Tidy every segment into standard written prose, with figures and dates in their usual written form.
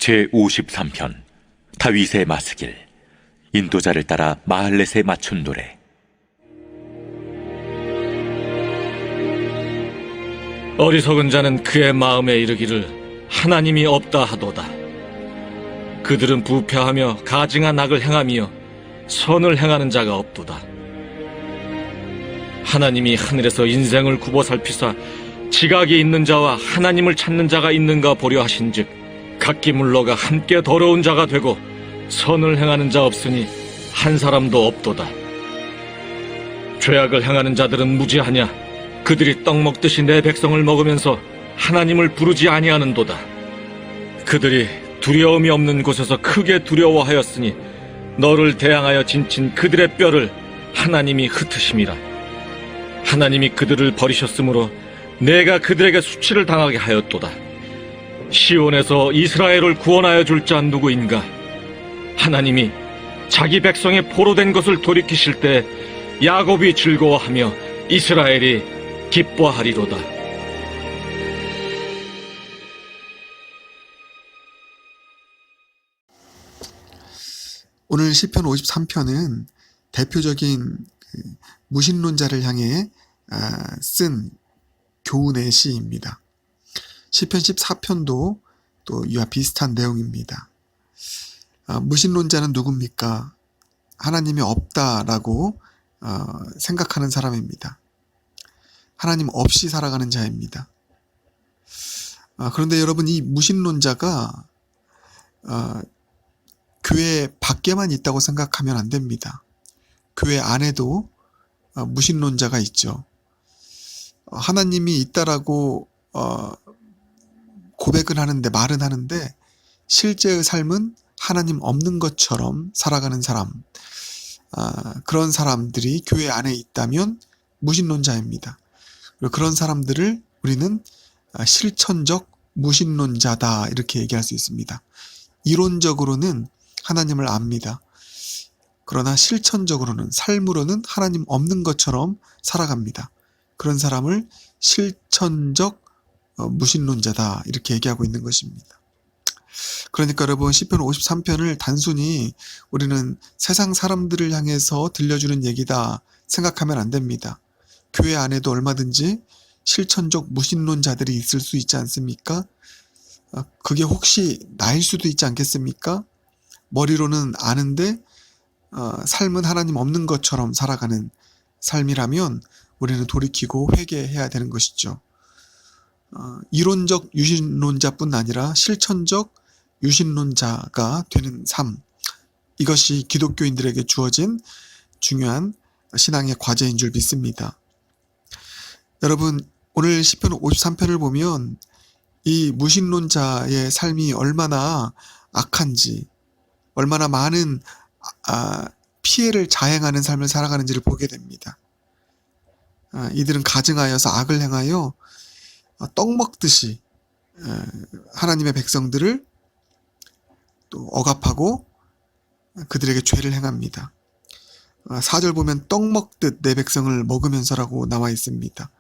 제53편 다윗의 마스길. 인도자를 따라 마할렛에 맞춘 노래. 어리석은 자는 그의 마음에 이르기를 하나님이 없다 하도다. 그들은 부패하며 가증한 악을 행하며 선을 행하는 자가 없도다. 하나님이 하늘에서 인생을 굽어 살피사 지각이 있는 자와 하나님을 찾는 자가 있는가 보려 하신즉 각기 물러가 함께 더러운 자가 되고 선을 행하는 자 없으니 한 사람도 없도다. 죄악을 행하는 자들은 무지하냐? 그들이 떡 먹듯이 내 백성을 먹으면서 하나님을 부르지 아니하는도다. 그들이 두려움이 없는 곳에서 크게 두려워하였으니 너를 대항하여 진친 그들의 뼈를 하나님이 흩으심이라. 하나님이 그들을 버리셨으므로 내가 그들에게 수치를 당하게 하였도다. 시온에서 이스라엘을 구원하여 줄 자 누구인가? 하나님이 자기 백성의 포로된 것을 돌이키실 때 야곱이 즐거워하며 이스라엘이 기뻐하리로다. 오늘 시편 53편은 대표적인 무신론자를 향해 쓴 교훈의 시입니다. 시편 14편도 또 이와 비슷한 내용입니다. 무신론자는 누굽니까? 하나님이 없다라고 생각하는 사람입니다. 하나님 없이 살아가는 자입니다. 그런데 여러분, 이 무신론자가 교회 밖에만 있다고 생각하면 안 됩니다. 교회 안에도 무신론자가 있죠. 하나님이 있다라고 고백은 하는데, 말은 하는데 실제의 삶은 하나님 없는 것처럼 살아가는 사람, 그런 사람들이 교회 안에 있다면 무신론자입니다. 그리고 그런 사람들을 우리는 실천적 무신론자다 이렇게 얘기할 수 있습니다. 이론적으로는 하나님을 압니다. 그러나 실천적으로는, 삶으로는 하나님 없는 것처럼 살아갑니다. 그런 사람을 실천적 무신론자다 이렇게 얘기하고 있는 것입니다. 그러니까 여러분, 시편 53편을 단순히 우리는 세상 사람들을 향해서 들려주는 얘기다 생각하면 안 됩니다. 교회 안에도 얼마든지 실천적 무신론자들이 있을 수 있지 않습니까? 그게 혹시 나일 수도 있지 않겠습니까? 머리로는 아는데 삶은 하나님 없는 것처럼 살아가는 삶이라면 우리는 돌이키고 회개해야 되는 것이죠. 이론적 유신론자뿐 아니라 실천적 유신론자가 되는 삶, 이것이 기독교인들에게 주어진 중요한 신앙의 과제인 줄 믿습니다. 여러분, 오늘 시편 53편을 보면 이 무신론자의 삶이 얼마나 악한지, 얼마나 많은 피해를 자행하는 삶을 살아가는지를 보게 됩니다. 이들은 가증하여서 악을 행하여 떡 먹듯이 하나님의 백성들을 또 억압하고 그들에게 죄를 행합니다. 4절 보면 떡 먹듯 내 백성을 먹으면서라고 나와 있습니다.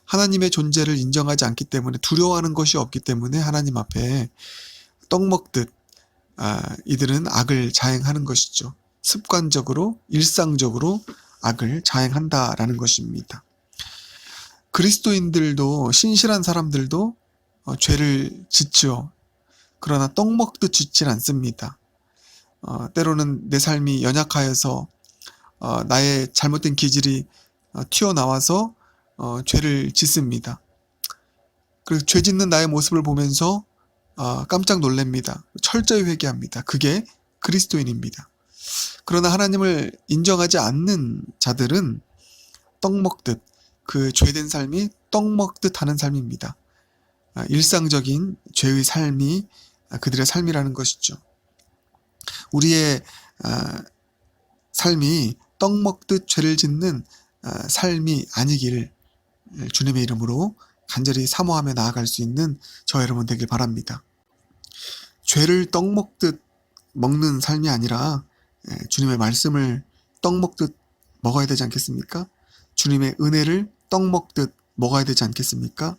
하나님의 존재를 인정하지 않기 때문에, 두려워하는 것이 없기 때문에 하나님 앞에 떡 먹듯 이들은 악을 자행하는 것이죠. 습관적으로, 일상적으로 악을 자행한다라는 것입니다. 그리스도인들도, 신실한 사람들도 죄를 짓죠. 그러나 떡 먹듯 짓진 않습니다. 때로는 내 삶이 연약하여서 나의 잘못된 기질이 튀어나와서 죄를 짓습니다. 그래서 죄 짓는 나의 모습을 보면서 깜짝 놀랍니다. 철저히 회개합니다. 그게 그리스도인입니다. 그러나 하나님을 인정하지 않는 자들은 떡 먹듯, 그 죄된 삶이 떡 먹듯 하는 삶입니다. 일상적인 죄의 삶이 그들의 삶이라는 것이죠. 우리의 삶이 떡 먹듯 죄를 짓는 삶이 아니기를 주님의 이름으로 간절히 사모하며 나아갈 수 있는 저 여러분 되길 바랍니다. 죄를 떡 먹듯 먹는 삶이 아니라 주님의 말씀을 떡 먹듯 먹어야 되지 않겠습니까? 주님의 은혜를 떡 먹듯 먹어야 되지 않겠습니까?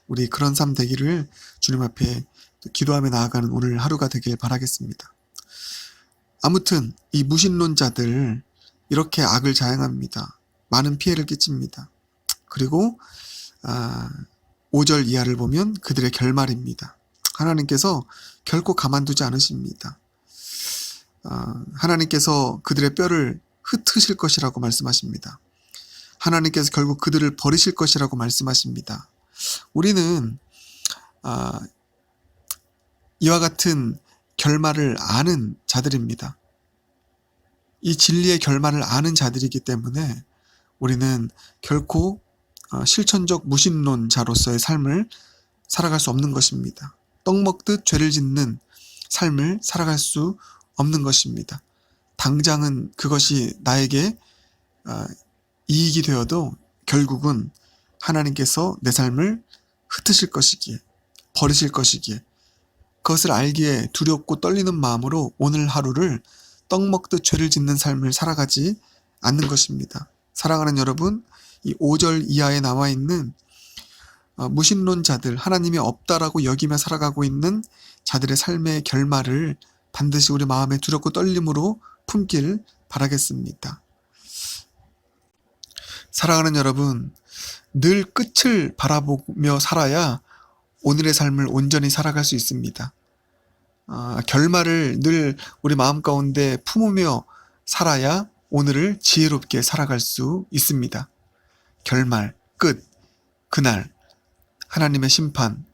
우리 그런 삶 되기를 주님 앞에 또 기도하며 나아가는 오늘 하루가 되길 바라겠습니다. 아무튼 이 무신론자들 이렇게 악을 자행합니다. 많은 피해를 끼칩니다. 그리고 5절 이하를 보면 그들의 결말입니다. 하나님께서 결코 가만두지 않으십니다. 하나님께서 그들의 뼈를 흩으실 것이라고 말씀하십니다. 하나님께서 결국 그들을 버리실 것이라고 말씀하십니다. 우리는 이와 같은 결말을 아는 자들입니다. 이 진리의 결말을 아는 자들이기 때문에 우리는 결코 실천적 무신론자로서의 삶을 살아갈 수 없는 것입니다. 떡 먹듯 죄를 짓는 삶을 살아갈 수 없는 것입니다. 당장은 그것이 나에게 이익이 되어도 결국은 하나님께서 내 삶을 흩으실 것이기에, 버리실 것이기에, 그것을 알기에 두렵고 떨리는 마음으로 오늘 하루를 떡 먹듯 죄를 짓는 삶을 살아가지 않는 것입니다. 사랑하는 여러분, 이 5절 이하에 나와 있는 무신론자들, 하나님이 없다라고 여기며 살아가고 있는 자들의 삶의 결말을 반드시 우리 마음에 두렵고 떨림으로 품길 바라겠습니다. 사랑하는 여러분, 늘 끝을 바라보며 살아야 오늘의 삶을 온전히 살아갈 수 있습니다. 결말을 늘 우리 마음 가운데 품으며 살아야 오늘을 지혜롭게 살아갈 수 있습니다. 결말, 끝, 그날, 하나님의 심판,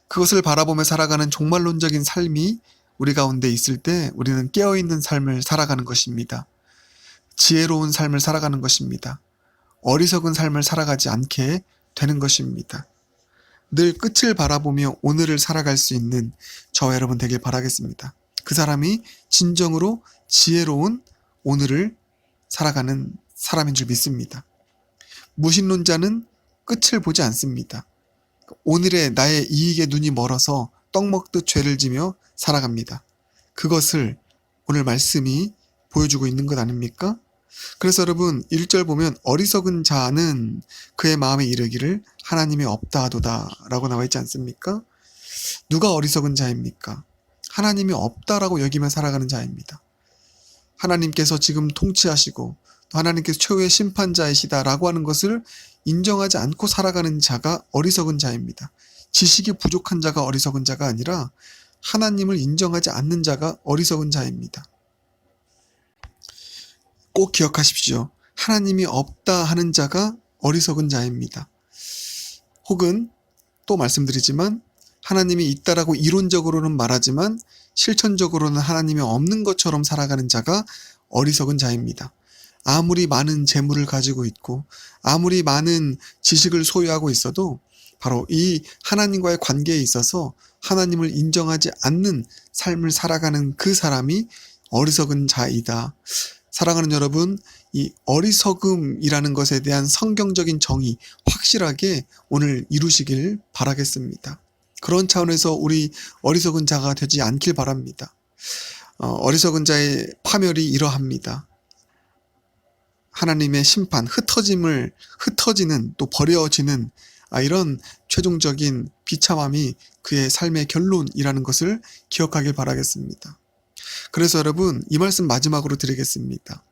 그것을 바라보며 살아가는 종말론적인 삶이 우리 가운데 있을 때 우리는 깨어있는 삶을 살아가는 것입니다. 지혜로운 삶을 살아가는 것입니다. 어리석은 삶을 살아가지 않게 되는 것입니다. 늘 끝을 바라보며 오늘을 살아갈 수 있는 저와 여러분 되길 바라겠습니다. 그 사람이 진정으로 지혜로운 오늘을 살아가는 사람인 줄 믿습니다. 무신론자는 끝을 보지 않습니다. 오늘의 나의 이익에 눈이 멀어서 떡 먹듯 죄를 지며 살아갑니다. 그것을 오늘 말씀이 보여주고 있는 것 아닙니까? 그래서 여러분 1절 보면 어리석은 자는 그의 마음에 이르기를 하나님이 없다 하도다 라고 나와 있지 않습니까? 누가 어리석은 자입니까? 하나님이 없다라고 여기며 살아가는 자입니다. 하나님께서 지금 통치하시고 또 하나님께서 최후의 심판자이시다라고 하는 것을 인정하지 않고 살아가는 자가 어리석은 자입니다. 지식이 부족한 자가 어리석은 자가 아니라 하나님을 인정하지 않는 자가 어리석은 자입니다. 꼭 기억하십시오. 하나님이 없다 하는 자가 어리석은 자입니다. 혹은 또 말씀드리지만 하나님이 있다라고 이론적으로는 말하지만 실천적으로는 하나님이 없는 것처럼 살아가는 자가 어리석은 자입니다. 아무리 많은 재물을 가지고 있고 아무리 많은 지식을 소유하고 있어도 바로 이 하나님과의 관계에 있어서 하나님을 인정하지 않는 삶을 살아가는 그 사람이 어리석은 자이다. 사랑하는 여러분, 이 어리석음이라는 것에 대한 성경적인 정의 확실하게 오늘 이루시길 바라겠습니다. 그런 차원에서 우리 어리석은 자가 되지 않길 바랍니다. 어리석은 자의 파멸이 이러합니다. 하나님의 심판, 흩어지는 또 버려지는 이런 최종적인 비참함이 그의 삶의 결론이라는 것을 기억하길 바라겠습니다. 그래서 여러분 이 말씀 마지막으로 드리겠습니다.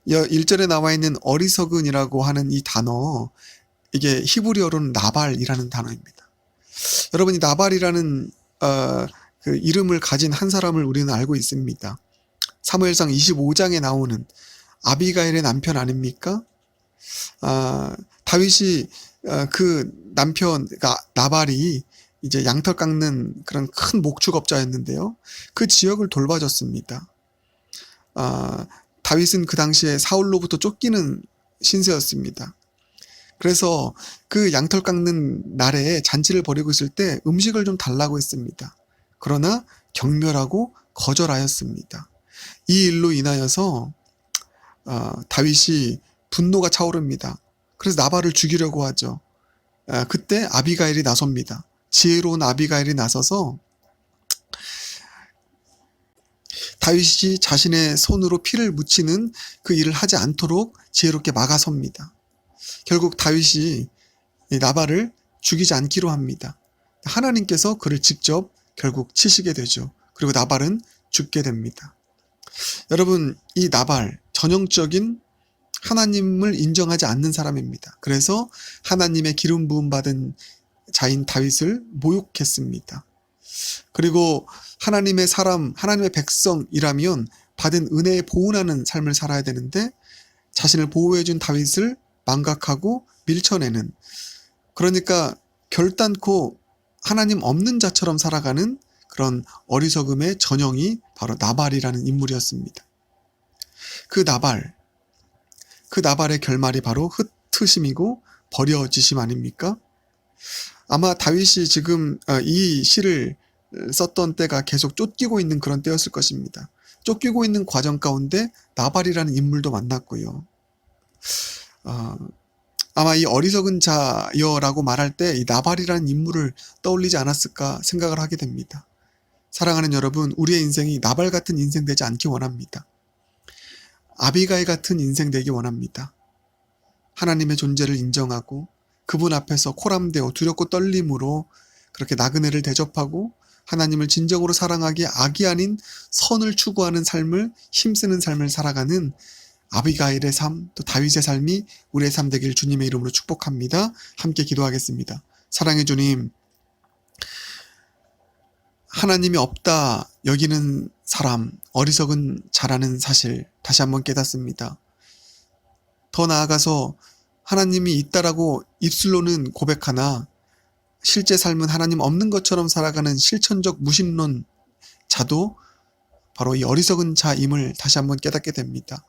1절에 나와 있는 어리석은이라고 하는 이 단어, 이게 히브리어로는 나발이라는 단어입니다. 여러분 이 나발이라는 그 이름을 가진 한 사람을 우리는 알고 있습니다. 사무엘상 25장에 나오는 아비가일의 남편 아닙니까? 다윗이 그 남편 나발이 이제 양털 깎는 그런 큰 목축업자였는데요. 그 지역을 돌봐줬습니다. 다윗은 그 당시에 사울로부터 쫓기는 신세였습니다. 그래서 그 양털 깎는 날에 잔치를 벌이고 있을 때 음식을 좀 달라고 했습니다. 그러나 경멸하고 거절하였습니다. 이 일로 인하여서 다윗이 분노가 차오릅니다. 그래서 나발을 죽이려고 하죠. 그때 아비가일이 나섭니다. 지혜로운 아비가일이 나서서 다윗이 자신의 손으로 피를 묻히는 그 일을 하지 않도록 지혜롭게 막아섭니다. 결국 다윗이 나발을 죽이지 않기로 합니다. 하나님께서 그를 직접 결국 치시게 되죠. 그리고 나발은 죽게 됩니다. 여러분, 이 나발 전형적인 하나님을 인정하지 않는 사람입니다. 그래서 하나님의 기름 부음 받은 자인 다윗을 모욕했습니다. 그리고 하나님의 사람, 하나님의 백성이라면 받은 은혜에 보은하는 삶을 살아야 되는데 자신을 보호해준 다윗을 망각하고 밀쳐내는, 그러니까 결단코 하나님 없는 자처럼 살아가는 그런 어리석음의 전형이 바로 나발이라는 인물이었습니다. 그 나발의 결말이 바로 흩으심이고 버려지심 아닙니까? 아마 다윗이 지금 이 시를 썼던 때가 계속 쫓기고 있는 그런 때였을 것입니다. 쫓기고 있는 과정 가운데 나발이라는 인물도 만났고요. 아마 이 어리석은 자여라고 말할 때 이 나발이라는 인물을 떠올리지 않았을까 생각을 하게 됩니다. 사랑하는 여러분, 우리의 인생이 나발 같은 인생 되지 않기 원합니다. 아비가일 같은 인생 되기 원합니다. 하나님의 존재를 인정하고 그분 앞에서 코람되어 두렵고 떨림으로 그렇게 나그네를 대접하고 하나님을 진정으로 사랑하기에 악이 아닌 선을 추구하는 삶을, 힘쓰는 삶을 살아가는 아비가일의 삶, 또 다윗의 삶이 우리의 삶 되길 주님의 이름으로 축복합니다. 함께 기도하겠습니다. 사랑의 주님, 하나님이 없다 여기는 사람, 어리석은 자라는 사실 다시 한번 깨닫습니다. 더 나아가서 하나님이 있다라고 입술로는 고백하나 실제 삶은 하나님 없는 것처럼 살아가는 실천적 무신론 자도 바로 이 어리석은 자임을 다시 한번 깨닫게 됩니다.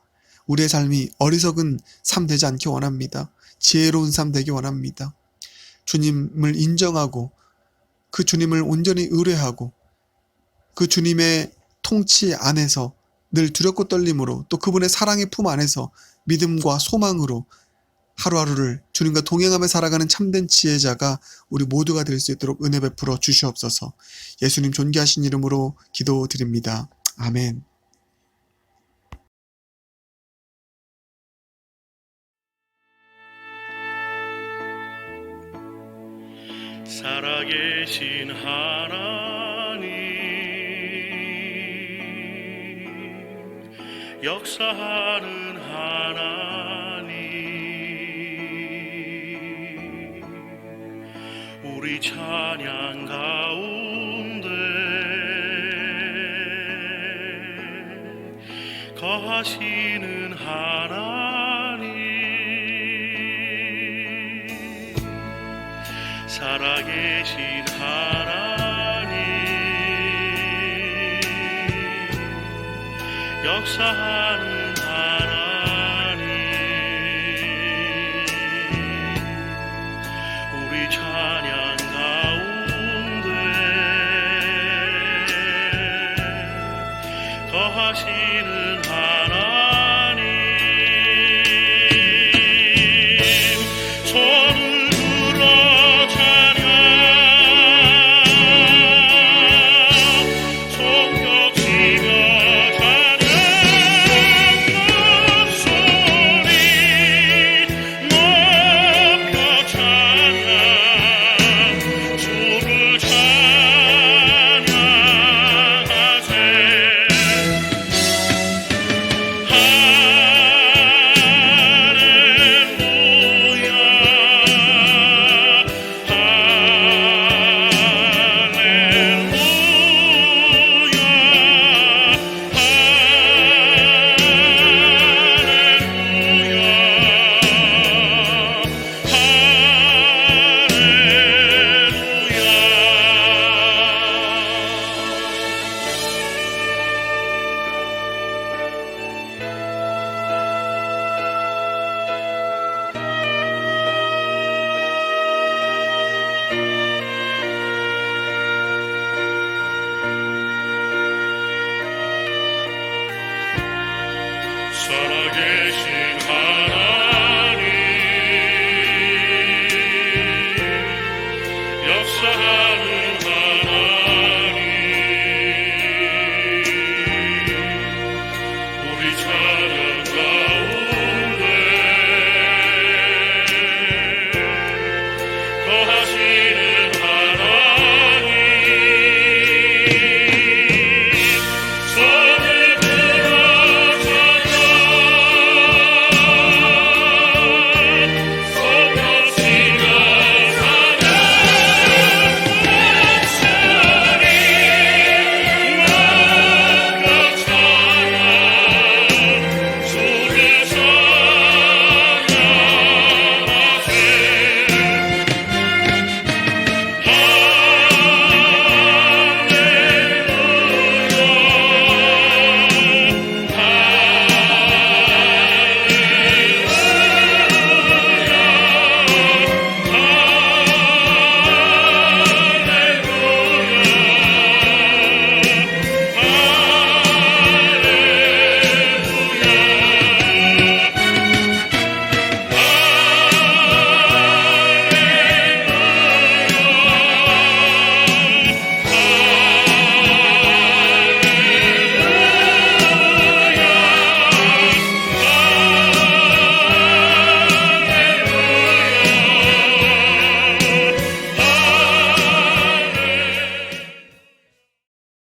우리의 삶이 어리석은 삶 되지 않기 원합니다. 지혜로운 삶 되기 원합니다. 주님을 인정하고 그 주님을 온전히 의뢰하고 그 주님의 통치 안에서 늘 두렵고 떨림으로 또 그분의 사랑의 품 안에서 믿음과 소망으로 하루하루를 주님과 동행하며 살아가는 참된 지혜자가 우리 모두가 될 수 있도록 은혜 베풀어 주시옵소서. 예수님 존귀하신 이름으로 기도드립니다. 아멘. 살아계신 하나님, 역사하는 하나님, 우리 찬양 가운데 거하시는 하나님, 살아계신 하나님, 역사하는 하나님, 우리 찬양 가운데 거하시는 하나님, 손을 들어 찬양, 손뼉치며 찬양, 큰 소리 높여 찬양, 주를 찬양하세. 살아계신 하나님,